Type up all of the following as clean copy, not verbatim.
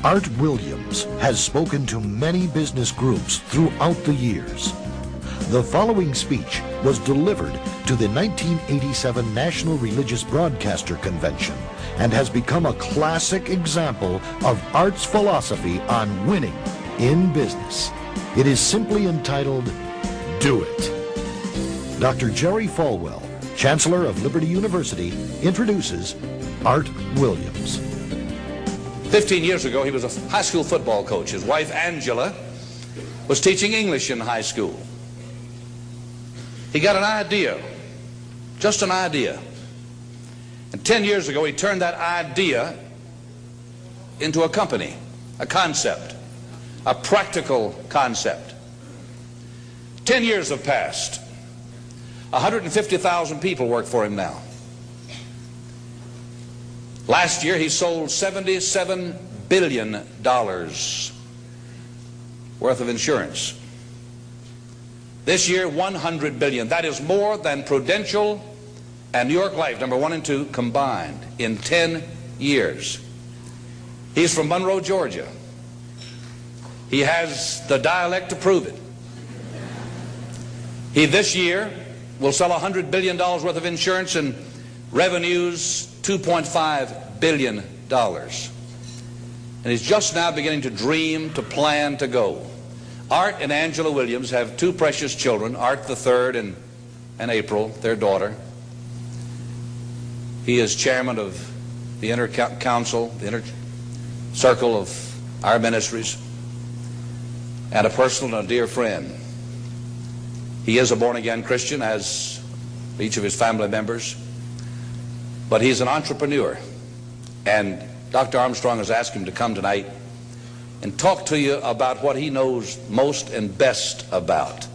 Art Williams has spoken to many business groups throughout the years. The following speech was delivered to the 1987 National Religious Broadcaster Convention and has become a classic example of Art's philosophy on winning in business. It is simply entitled, Do It. Dr. Jerry Falwell, Chancellor of Liberty University, introduces Art Williams. 15 years ago, he was a high school football coach. His wife, Angela, was teaching English in high school. He got an idea, just an idea. And 10 years ago, he turned that idea into a company, a concept, a practical concept. 10 years have passed. 150,000 people work for him now. Last year, he sold $77 billion worth of insurance. This year, $100 billion. That is more than Prudential and New York Life, number 1 and 2, combined in 10 years. He's from Monroe, Georgia. He has the dialect to prove it. He this year will sell $100 billion worth of insurance and revenues $2.5 billion. And he's just now beginning to dream, to plan, to go. Art and Angela Williams have 2 precious children, Art the third and April, their daughter. He is chairman of the inner council, the inner circle of our ministries, and a personal and a dear friend. He is a born-again Christian, as each of his family members, but he's an entrepreneur. And Dr. Armstrong has asked him to come tonight and talk to you about what he knows most and best about.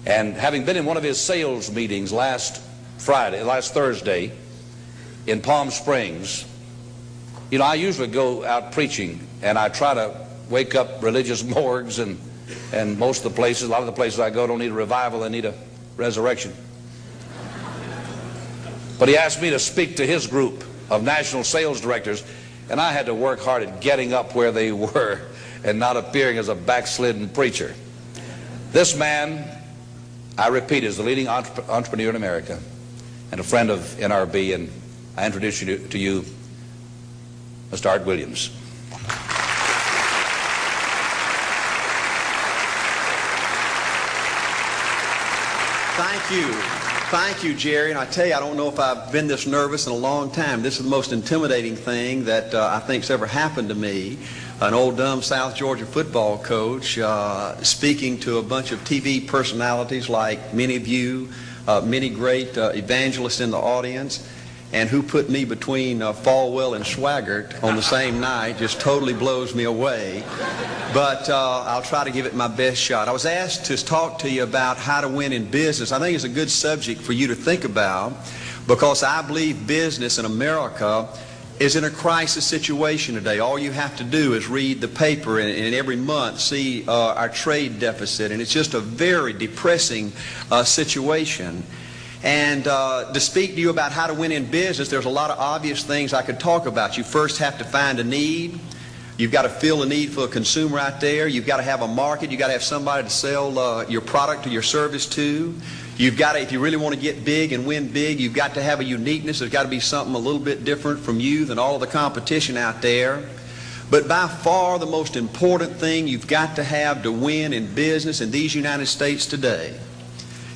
And having been in one of his sales meetings last Thursday in Palm Springs, you know, I usually go out preaching and I try to wake up religious morgues, and most of the places, a lot of the places I go don't need a revival, they need a resurrection. But he asked me to speak to his group of national sales directors, and I had to work hard at getting up where they were and not appearing as a backslidden preacher. This man, I repeat, is the leading entrepreneur in America and a friend of NRB, and I introduce you to you, Mr. Art Williams. Thank you. Thank you, Jerry. And I tell you, I don't know if I've been this nervous in a long time. This is the most intimidating thing that I think's ever happened to me. An old dumb South Georgia football coach speaking to a bunch of TV personalities like many of you, many great evangelists in the audience, and who put me between Falwell and Swaggart on the same night just totally blows me away. But I'll try to give it my best shot. I was asked to talk to you about how to win in business. I think it's a good subject for you to think about, because I believe business in America is in a crisis situation today. All you have to do is read the paper and every month see our trade deficit, and it's just a very depressing situation. And to speak to you about how to win in business, there's a lot of obvious things I could talk about. You first have to find a need. You've got to fill a need for a consumer out there. You've got to have a market. You've got to have somebody to sell your product or your service to. You've got to, if you really want to get big and win big, you've got to have a uniqueness. There's got to be something a little bit different from you than all of the competition out there. But by far the most important thing you've got to have to win in business in these United States today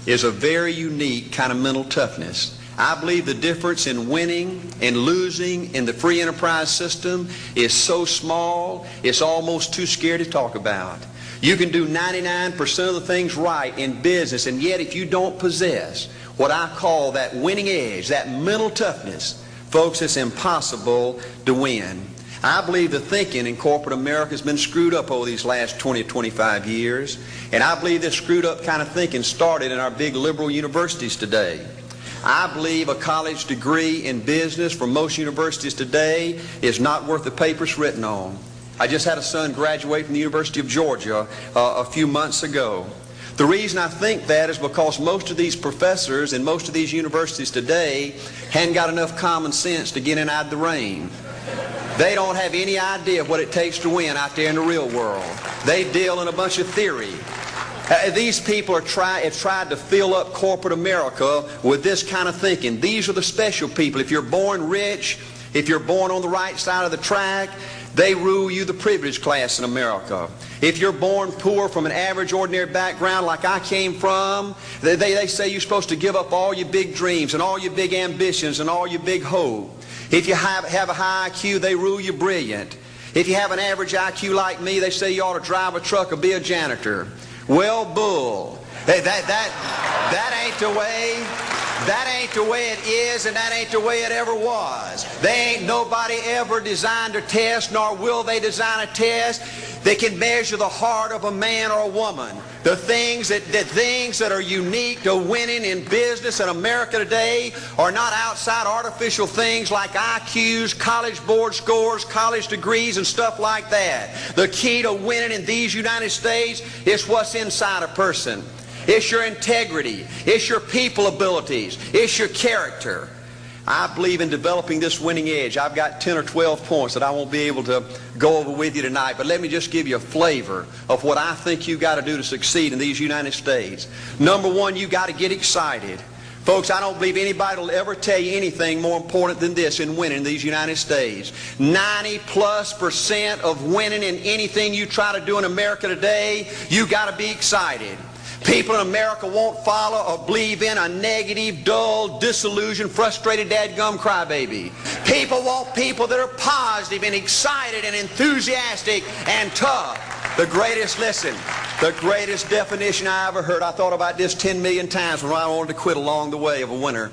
is a very unique kind of mental toughness. I believe the difference in winning and losing in the free enterprise system is so small, it's almost too scary to talk about. You can do 99% of the things right in business, and yet if you don't possess what I call that winning edge, that mental toughness, folks, it's impossible to win. I believe the thinking in corporate America has been screwed up over these last 20 or 25 years, and I believe this screwed up kind of thinking started in our big liberal universities today. I believe a college degree in business from most universities today is not worth the paper it's written on. I just had a son graduate from the University of Georgia a few months ago. The reason I think that is because most of these professors in most of these universities today hadn't got enough common sense to get in out of the rain. They don't have any idea of what it takes to win out there in the real world. They deal in a bunch of theory. These people have tried to fill up corporate America with this kind of thinking. These are the special people. If you're born rich, if you're born on the right side of the track, they rule you, the privileged class in America. If you're born poor from an average, ordinary background like I came from, they say you're supposed to give up all your big dreams and all your big ambitions and all your big hope. If you have a high IQ, they rule you brilliant. If you have an average IQ like me, they say you ought to drive a truck or be a janitor. Well, bull. That ain't the way. That ain't the way it is, and that ain't the way it ever was. They ain't nobody ever designed a test, nor will they design a test that can measure the heart of a man or a woman. The things that are unique to winning in business in America today are not outside artificial things like IQs, college board scores, college degrees, and stuff like that. The key to winning in these United States is what's inside a person. It's your integrity. It's your people abilities. It's your character. I believe in developing this winning edge. I've got 10 or 12 points that I won't be able to go over with you tonight, but let me just give you a flavor of what I think you've got to do to succeed in these United States. Number one, you've got to get excited. Folks, I don't believe anybody will ever tell you anything more important than this in winning in these United States. 90+% of winning in anything you try to do in America today, you've got to be excited. People in America won't follow or believe in a negative, dull, disillusioned, frustrated, dadgum crybaby. People want people that are positive and excited and enthusiastic and tough. The greatest definition I ever heard, I thought about this 10 million times when I wanted to quit along the way of a winner.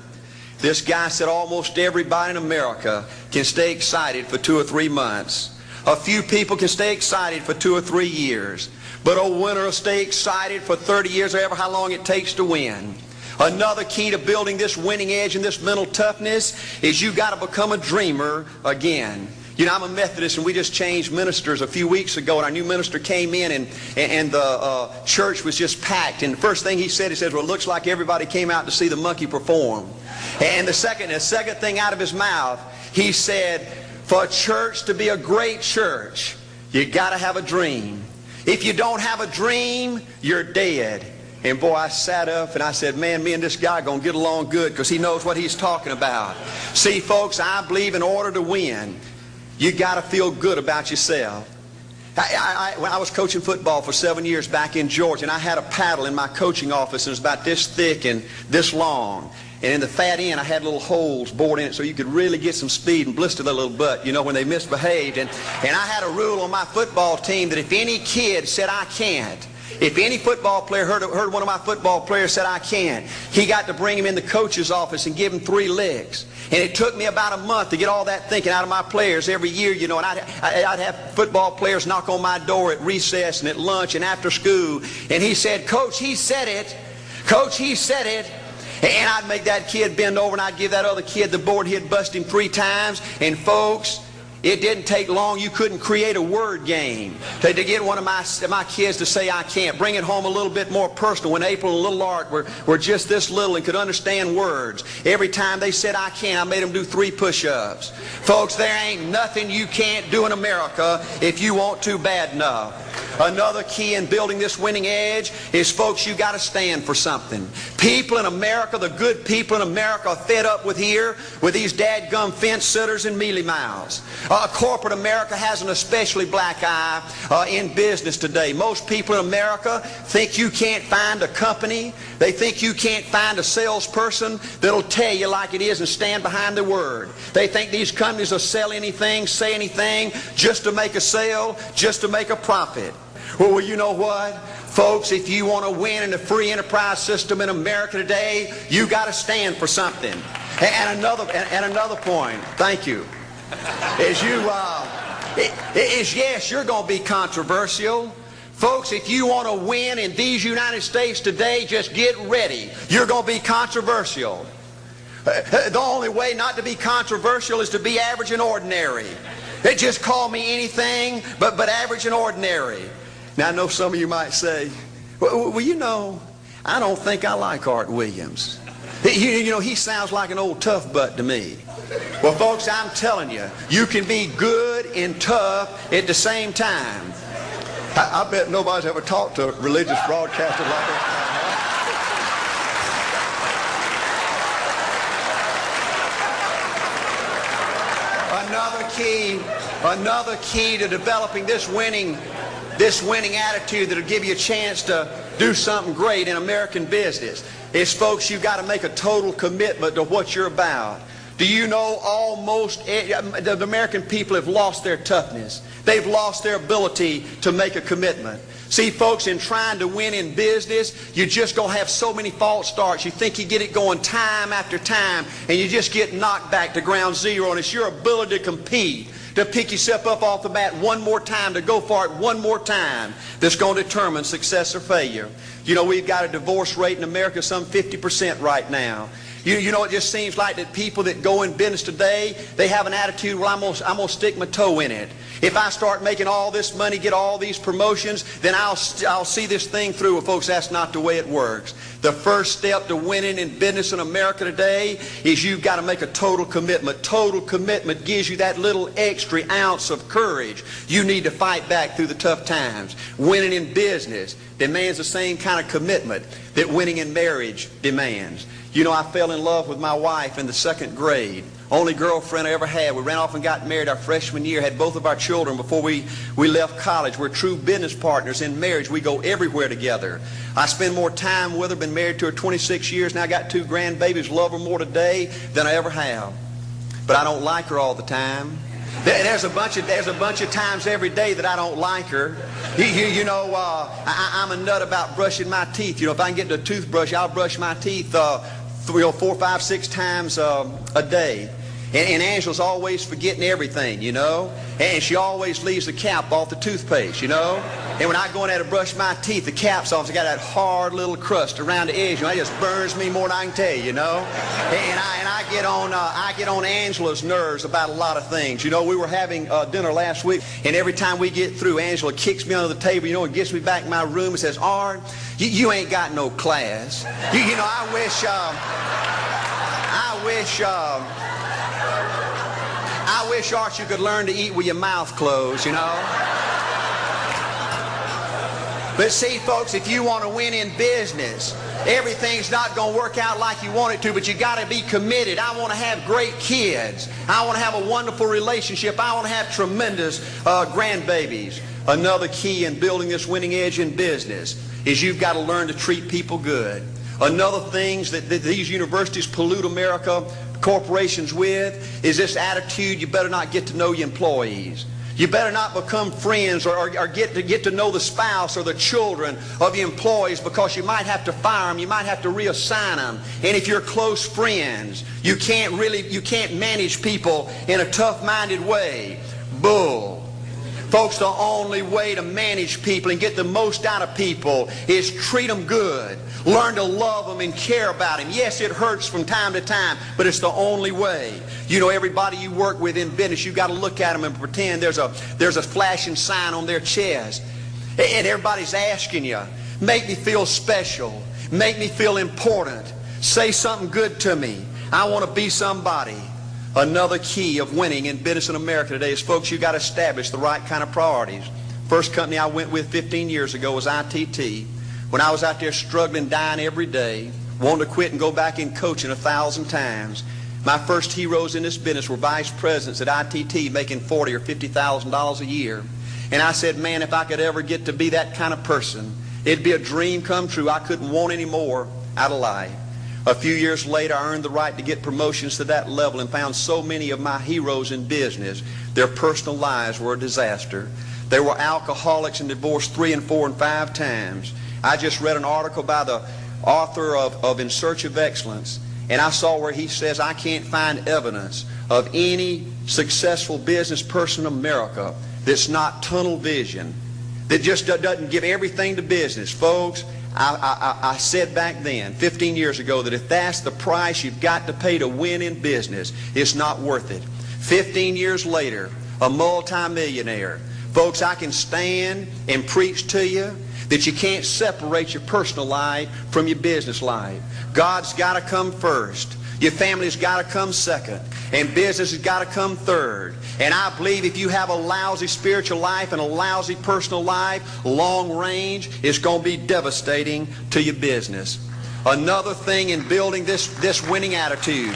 This guy said almost everybody in America can stay excited for 2 or 3 months. A few people can stay excited for 2 or 3 years. But a winner will stay excited for 30 years or ever how long it takes to win. Another key to building this winning edge and this mental toughness is you've got to become a dreamer again. You know, I'm a Methodist, and we just changed ministers a few weeks ago, and our new minister came in, and the church was just packed. And the first thing he said, well, it looks like everybody came out to see the monkey perform. And the second thing out of his mouth, he said, for a church to be a great church, you got to have a dream. If you don't have a dream, you're dead. And boy, I sat up and I said, man, me and this guy are going to get along good because he knows what he's talking about. See, folks, I believe in order to win, you got to feel good about yourself. When I was coaching football for 7 years back in Georgia, and I had a paddle in my coaching office, and it was about this thick and this long. And in the fat end, I had little holes bored in it so you could really get some speed and blister their little butt, you know, when they misbehaved. And I had a rule on my football team that if any kid said, I can't, if any football player heard one of my football players said, I can't, he got to bring him in the coach's office and give him 3 licks. And it took me about a month to get all that thinking out of my players every year, you know, and I'd have football players knock on my door at recess and at lunch and after school. And he said, Coach, he said it. Coach, he said it. And I'd make that kid bend over and I'd give that other kid the board. He'd bust him 3 times. And folks, it didn't take long. You couldn't create a word game to get one of my kids to say I can't. Bring it home a little bit more personal. When April and little Art were just this little and could understand words, every time they said I can't, I made them do 3 push-ups. Folks, there ain't nothing you can't do in America if you want to bad enough. Another key in building this winning edge is, folks, you got to stand for something. People in America, the good people in America, are fed up with these dadgum fence sitters and mealy mouths. Corporate America has an especially black eye in business today. Most people in America think you can't find a company. They think you can't find a salesperson that'll tell you like it is and stand behind the word. They think these companies will sell anything, say anything, just to make a sale, just to make a profit. Well, you know what? Folks, if you want to win in the free enterprise system in America today, you got to stand for something. And another point, thank you, is yes, you're going to be controversial. Folks, if you want to win in these United States today, just get ready. You're going to be controversial. The only way not to be controversial is to be average and ordinary. They just call me anything but average and ordinary. Now, I know some of you might say, well, you know, I don't think I like Art Williams. He sounds like an old tough butt to me. Well, folks, I'm telling you, you can be good and tough at the same time. I bet nobody's ever talked to a religious broadcaster like that. Another key to developing this winning attitude that'll give you a chance to do something great in American business is, folks, you've got to make a total commitment to what you're about. Do you know almost the American people have lost their toughness? They've lost their ability to make a commitment. See, folks, in trying to win in business, you're just going to have so many false starts. You think you get it going time after time, and you just get knocked back to ground zero, and it's your ability to compete, to pick yourself up off the mat one more time, to go for it one more time, that's going to determine success or failure. You know, we've got a divorce rate in America some 50% right now. You know, it just seems like that people that go in business today, they have an attitude, well, I'm gonna stick my toe in it. If I start making all this money, get all these promotions, then I'll see this thing through. Well, folks, that's not the way it works. The first step to winning in business in America today is you've got to make a total commitment. Total commitment gives you that little extra ounce of courage you need to fight back through the tough times. Winning in business demands the same kind of commitment that winning in marriage demands. You know, I fell in love with my wife in the 2nd grade. Only girlfriend I ever had. We ran off and got married our freshman year, had both of our children before we left college. We're true business partners in marriage. We go everywhere together. I spend more time with her, been married to her 26 years, now I got 2 grandbabies, love her more today than I ever have. But I don't like her all the time. There's a bunch of times every day that I don't like her. I'm a nut about brushing my teeth. You know, if I can get the toothbrush, I'll brush my teeth 4, 5, 6 times a day. And Angela's always forgetting everything, you know. And she always leaves the cap off the toothpaste, you know. And when I go in there to brush my teeth, the cap's off. It's got that hard little crust around the edge. You know, it just burns me more than I can tell you, you know. And I get on Angela's nerves about a lot of things. You know, we were having dinner last week, and every time we get through, Angela kicks me under the table, you know, and gets me back in my room and says, "Art, you ain't got no class." You know, I wish, Art, you could learn to eat with your mouth closed, you know. But see, folks, if you want to win in business, everything's not going to work out like you want it to, but you got to be committed. I want to have great kids. I want to have a wonderful relationship. I want to have tremendous grandbabies. Another key in building this winning edge in business is you've got to learn to treat people good. Another thing that these universities pollute America, corporations with, is this attitude, you better not get to know your employees. You better not become friends or get to know the spouse or the children of your employees, because you might have to fire them, you might have to reassign them. And if you're close friends, you can't manage people in a tough-minded way. Bull. Folks, the only way to manage people and get the most out of people is treat them good. Learn to love them and care about them. Yes, it hurts from time to time, but it's the only way. You know, everybody you work with in business, you've got to look at them and pretend there's a flashing sign on their chest. And everybody's asking you, make me feel special. Make me feel important. Say something good to me. I want to be somebody. Another key of winning in business in America today is, folks, you've got to establish the right kind of priorities. First company I went with 15 years ago was ITT. When I was out there struggling, dying every day, wanting to quit and go back in coaching 1,000 times, my first heroes in this business were vice presidents at ITT making $40,000 or $50,000 a year. And I said, man, if I could ever get to be that kind of person, it'd be a dream come true. I couldn't want any more out of life. A few years later, I earned the right to get promotions to that level and found so many of my heroes in business, their personal lives were a disaster. They were alcoholics and divorced 3 and 4 and 5 times. I just read an article by the author of In Search of Excellence, and I saw where he says, I can't find evidence of any successful business person in America that's not tunnel vision, that just doesn't give everything to business. Folks, I said back then, 15 years ago, that if that's the price you've got to pay to win in business, it's not worth it. 15 years later, a multimillionaire, Folks, I can stand and preach to you that you can't separate your personal life from your business life. God's got to come first. Your family's got to come second. And business has got to come third. And I believe if you have a lousy spiritual life and a lousy personal life, long range, it's going to be devastating to your business. Another thing in building this winning attitude.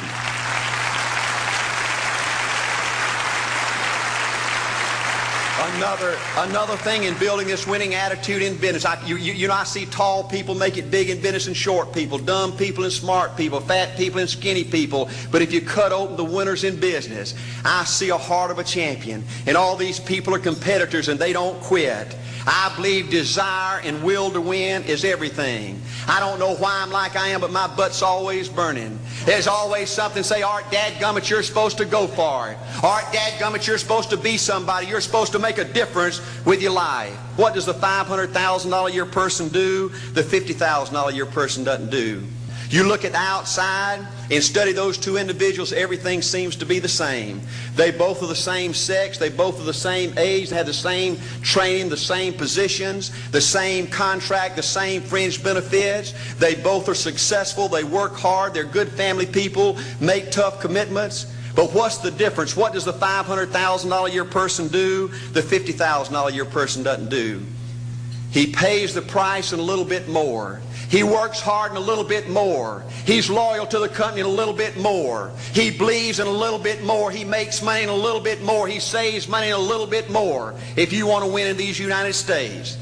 Another thing in building this winning attitude in business. You know, I see tall people make it big in business and short people, dumb people and smart people, fat people and skinny people. But if you cut open the winners in business, I see a heart of a champion. And all these people are competitors and they don't quit. I believe desire and will to win is everything. I don't know why I'm like I am, but my butt's always burning. There's always something say, Art, dadgummit, you're supposed to go for it. Art, dadgummit, you're supposed to be somebody. You're supposed to make a difference with your life. What does the $500,000 a year person do? The $50,000 a year person doesn't do. You look at the outside and study those two individuals, everything seems to be the same. They both are the same sex, they both are the same age, they have the same training, the same positions, the same contract, the same fringe benefits. They both are successful, they work hard, they're good family people, make tough commitments. But what's the difference? What does the $500,000 a year person do? The $50,000 a year person doesn't do. He pays the price and a little bit more. He works hard and a little bit more. He's loyal to the company and a little bit more. He believes in a little bit more. He makes money and a little bit more. He saves money and a little bit more. If you want to win in these United States,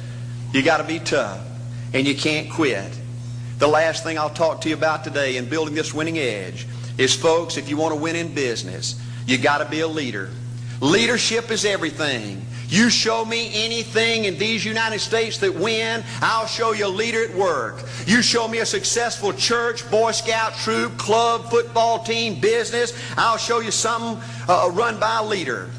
you got to be tough and you can't quit. The last thing I'll talk to you about today in building this winning edge is, folks, if you want to win in business, you got to be a leader. Leadership is everything. You show me anything in these United States that win, I'll show you a leader at work. You show me a successful church, Boy Scout troop, club, football team, business, I'll show you something run by a leader.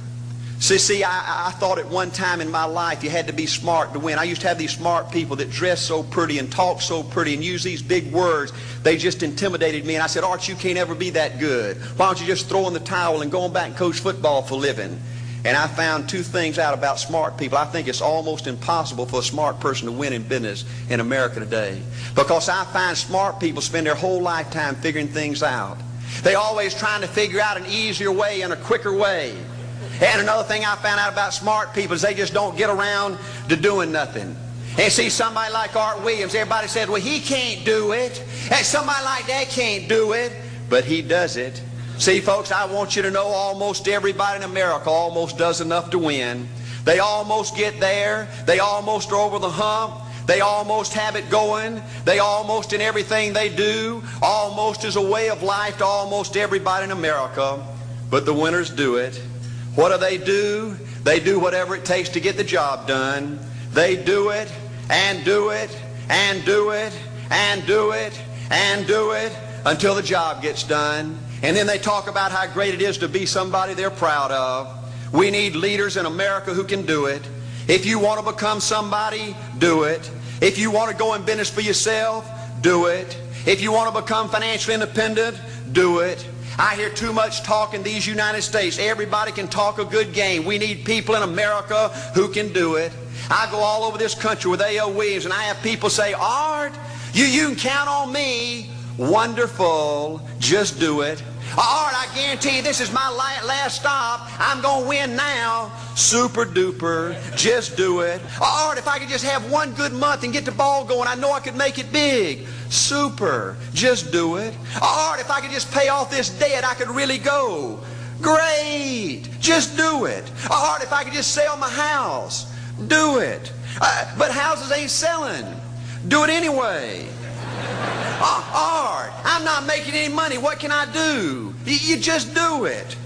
See, I thought at one time in my life you had to be smart to win. I used to have these smart people that dress so pretty and talk so pretty and use these big words. They just intimidated me. And I said, Art, you can't ever be that good. Why don't you just throw in the towel and go on back and coach football for a living? And I found two things out about smart people. I think it's almost impossible for a smart person to win in business in America today. Because I find smart people spend their whole lifetime figuring things out. They're always trying to figure out an easier way and a quicker way. And another thing I found out about smart people is they just don't get around to doing nothing. And see, somebody like Art Williams, everybody said, well, he can't do it. And somebody like that can't do it. But he does it. See, folks, I want you to know almost everybody in America almost does enough to win. They almost get there. They almost are over the hump. They almost have it going. They almost, in everything they do, almost is a way of life to almost everybody in America. But the winners do it. What do? They do whatever it takes to get the job done. They do it and do it and do it and do it and do it until the job gets done. And then they talk about how great it is to be somebody they're proud of. We need leaders in America who can do it. If you want to become somebody, do it. If you want to go in business for yourself, do it. If you want to become financially independent, do it. I hear too much talk in these United States. Everybody can talk a good game. We need people in America who can do it. I go all over this country with A.L. Williams, and I have people say, Art, you can count on me. Wonderful. Just do it. Art, I guarantee you this is my last stop. I'm going to win now. Super duper. Just do it. Art, if I could just have one good month and get the ball going, I know I could make it big. Super. Just do it. Art, if I could just pay off this debt, I could really go. Great. Just do it. Art, if I could just sell my house. Do it. But houses ain't selling. Do it anyway. Art, I'm not making any money. What can I do? You just do it.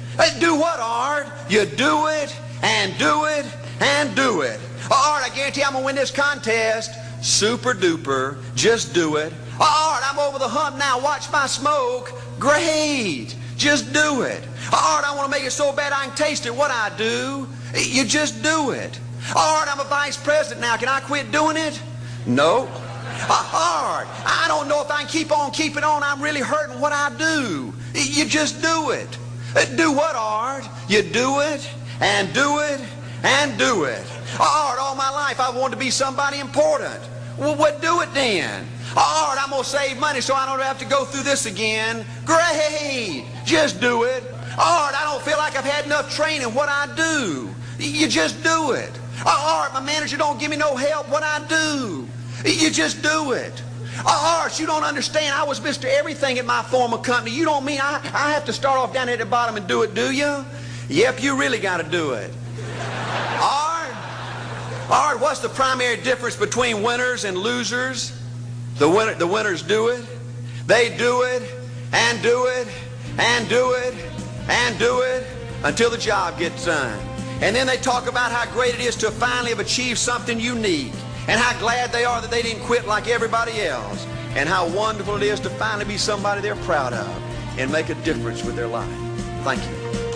Do what, Art? You do it and do it and do it. Art, I guarantee I'm going to win this contest. Super duper. Just do it. Art, I'm over the hump now. Watch my smoke. Great. Just do it. Art, I want to make it so bad I can taste it. What I do? You just do it. Art, I'm a vice president now. Can I quit doing it? No. Art, I don't know if I can keep on keeping on. I'm really hurting. What I do? You just do it. Do what, Art? You do it and do it and do it. Art, all my life I wanted to be somebody important. Well, what do it then? Art, I'm going to save money so I don't have to go through this again. Great. Just do it. Art, I don't feel like I've had enough training. What I do? You just do it. Art, my manager don't give me no help. What I do? You just do it. Art, you don't understand. I was Mr. Everything at my former company. You don't mean I have to start off down at the bottom and do it, do you? Yep, you really got to do it. Art, what's the primary difference between winners and losers? The winners do it. They do it and do it and do it and do it until the job gets done. And then they talk about how great it is to finally have achieved something unique, and how glad they are that they didn't quit like everybody else, and how wonderful it is to finally be somebody they're proud of and make a difference with their life. Thank you.